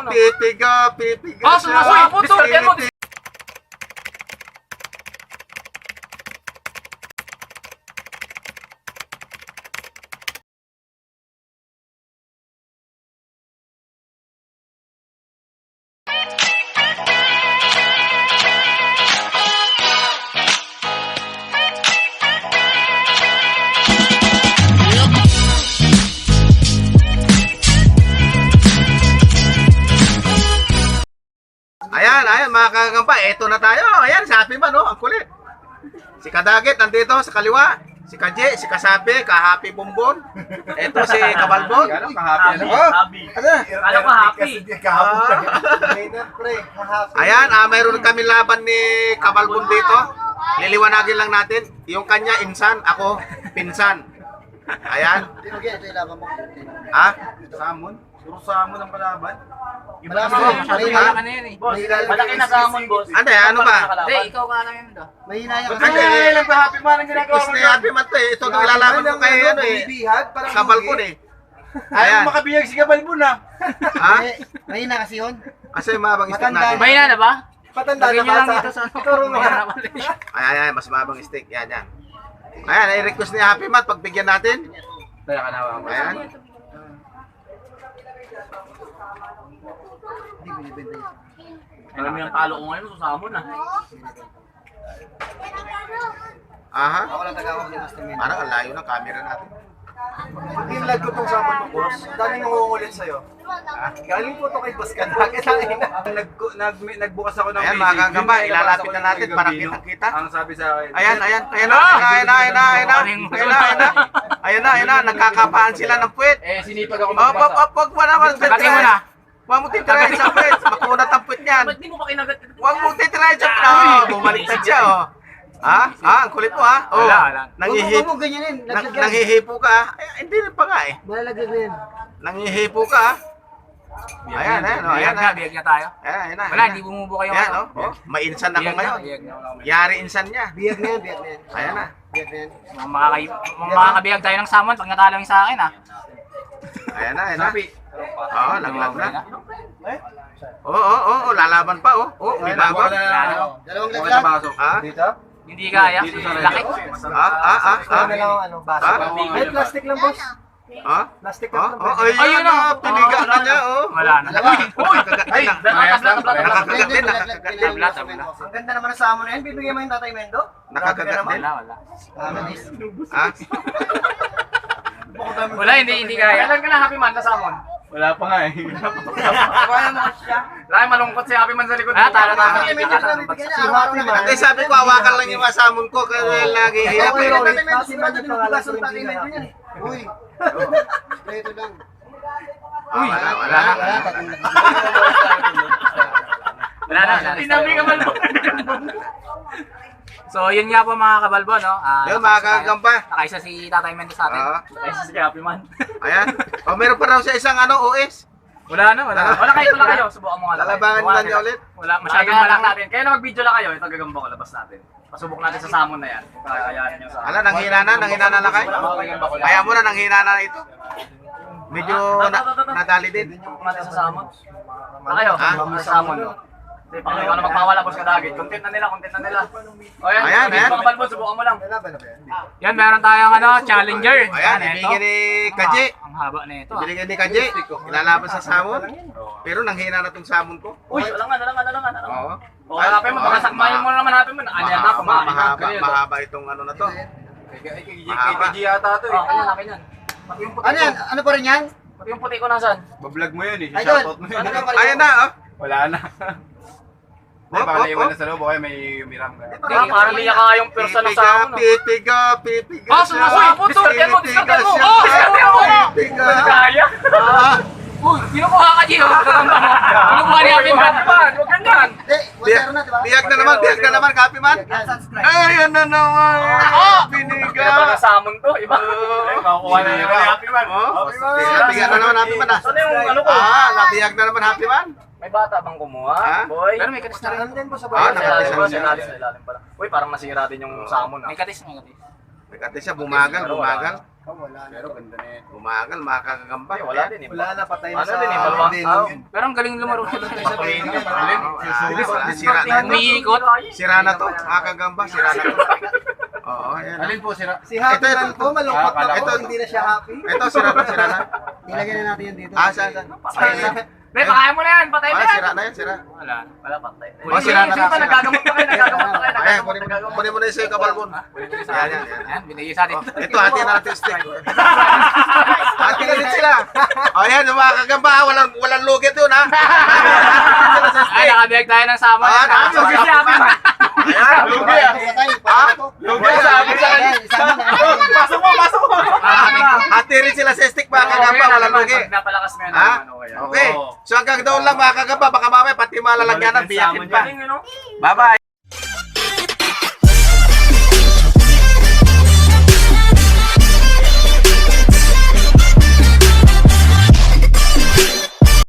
pipiga Ah, sumasabot to. Yan mo. Ayan, mga kagampa, eto na tayo. Ayan, sapi man, oh, ang kulit. Si Kadagit, nandito sa kaliwa. Si Kaje, si Kasapi, Kahapi Bumbon. Eto si Kabalbon. Kahapi ano? Ano ka happy? Ayan, mayroon kami laban ni Kabalbon dito. Liliwanagin lang natin. Yung kanya, insan, ako, pinsan. Ayan. Ha? Samon? Puro samon ang palaban. Malaki na samon, boss. Ano ba? Hindi, ikaw ka lang yun daw. Mahina lang ba happy man ang ginagawa Is na happy man to eh. Ito nung ilalaban ko kay ano eh. Kabalbon eh. Ayaw makabiyag si Kabalbon na. Ha? Mahina kasi yun. Kasi mabang stick natin. Mahina na ba? Patanda Lagyan na nyo lang ba ito sa ano. Turo mo. Ayan, mas mabang stick. Yan. Ayan, i-request ni Happy Mat. Pagbigyan natin. Kaya ka nawa mo. Ayan. Alam mo yung talo ko ngayon, susamon ah. Aha. Ako lang tagawag ni Master Min. Parang ang layo ng camera natin. Pag-inlag ko itong samon mo, boss, daming nangungulit sa'yo. Galing po ito kay Boss Kanak. Nagbukas ako ng Ayan, mga kagamba, ilalapit na natin para kitang-kita. Ang sabi sa akin. Ayan na. Nagkakapaan sila ng puwet. Sinipag ako Wag mo naman. Tagatin mo na. Huwag mo titirahin sa puwet. Makunat ang puwet niyan. Ba't di mo pa kinagat? Huwag mo titirahin sa puwet. Bumaliktad siya, oh. Ang kulit mo, ha? Oh, Wala. Huwag mo ganyanin. nangihipo ka. Ay, hindi rin pa nga, eh. Malalagyan mo yan. Nangihipo ka, ha? Ayan. Biyag na tayo. Ayan. Wala, hindi bumubo kayo. Ayan, oh. Mainsan ako ngayon. Yari insan niya. Biyag na yan. Ayan na. Biyag na yan. Makakabiyag tayo ng samon pag natalo yung sa akin ah. Ayan na. Sabi. Oo, laglag na. Oo, lalaban pa, oh. Oh, may bago. Dalawang Okay laglag. na pasok. Ha? Dito? Hindi kaya. Dito sa Laki. Ano na lang ang ano, baso. Ha? Ay, plastic lang, boss. Ha? Plastic lang. Ayun na. Piniga na niya, oh. Wala na. Uy, nakagat din na. Nakakagat din. Ang ganda naman ng samon na yan. Bibigyan mo yung Tatay Mendo? Nakakagat din. Wala. Ha? Wala, hindi kaya. Kailan ka na happy man na samon? Wala pa nga eh. Laki malungkot si happy man sa likod. Tara na. Si Happy Man. Eh, sabi ko, hawakan lang yung masamon ko kasi lagi hirap Okay, eh. Tatay Mendo, sigurado dinubugas ang Tatay Mendo yan eh. Uy. Ito lang. Wala na. Wala na. Tinabi ka man. So, yun nga po mga kabalbo, no? Yun, mga kagamba. Nakaisa si Tatay Mendo sa atin. Nakaisa si Happy Man. Ayan. O, meron pa raw siya isang OS. Wala kayo, subukan mo nga lang. Lalabangan lang niya ulit. Wala, masyadong malaki natin. Kaya na mag-video lang kayo, ito gagamba ko, labas natin. Pasubok natin sa samon na yan. Kakayanin nyo sa... Nanghina na lakay. Kaya mo na, nanghina na ito. Medyo nadali din. Pasubok natin sa samon. Na kayo, sa samon, no? Hindi, pang ikaw na magpawala, boss Kadagit. Content na nila. O yan, mga balbon, subukan mo lang. Yan, meron tayong challenger. Ayan, ibigay ni Kaji. Ang haba na ito. Ibigay ni Kaji. Ilalaban sa samon. Pero nanghina na itong samon ko. Uy, alangan. Oo. O, hanapin mo, baka sakmayin mo naman hanapin mo. Ayan na, Mahaba itong ano na to. KG yata ito eh. Akin yan. Ano yan? Ano pa rin yan? Pati yung puti ko nasan? Bablog mo yun eh. Ay, Shoutout mo Ano yun. pa pala Ayan na, oh. Wala na. Hindi, baka naiwan na sa loob o kaya may umiram ka. Parang liya ka yung persa ng samon. Pipiga. Sumasabot to. Diskarten mo. Diskarten mo. Kaya. Uy, kinukuha ka, Gio. Kinukuha ni Happy Man. Huwag kang gan. Hindi, wasero na, diba? Biyag na naman, Kapi Man. Subscribe. Ayan na naman. Piniga. Kaya ba samon to? Iba. Makukuha na naman ni Happy Man. Nabiyag na naman Happy Man. Ano yung ano ko? Nabiyag na naman Happy Man. May bata bang kumuha? Ha? Boy. Pero may katis na rin. Ano din po sa Ah, bahay? nakatis na Sa ilalim pala. Uy, parang nasira din yung samon ah. May katis. Pagkati siya, bumagal. Pero ganda na yun. Bumagal, mga kagagamba. Wala din eh. Wala na, patay na Ano sa... din eh, balwa. Pero ang galing lumaro siya doon sa Sira na. Umiikot. Sira na to, mga kagamba. Sira na to. Oo, ayan. Alin po sira? Si Happy Ito. man po, malungkot na Ito. po, hindi na siya happy. Ito, sira na. Ilagay na natin yan dito. Saan? Patay na. Be, pakain mo na yan. Patay na yan. Sira na yan, sira. Wala. Wala, patay na. Oh, sira na. Nagagamot pa kayo. Ayan, kunin mo na yung sa'yo, kabalbon. Yan. Yan, binigay sa atin. Ito, hati na natin stick. Hati na din sila. O yan, yung mga kagamba, walang lugit yun, ha? Ay, nakabiyag tayo ng sama. Lugi siya, ayan, lugi, ha? Lugi, sabi sa kanya. Pasok mo. Hati rin sila sa stick, mga kagamba, walang lugi. Pag napalakas mo yan, Ha? ano kaya? Okay. So hanggang doon lang, mga kagamba, baka mamaya pati malalagyan ng biyakin pa. Galing, you know? Bye-bye.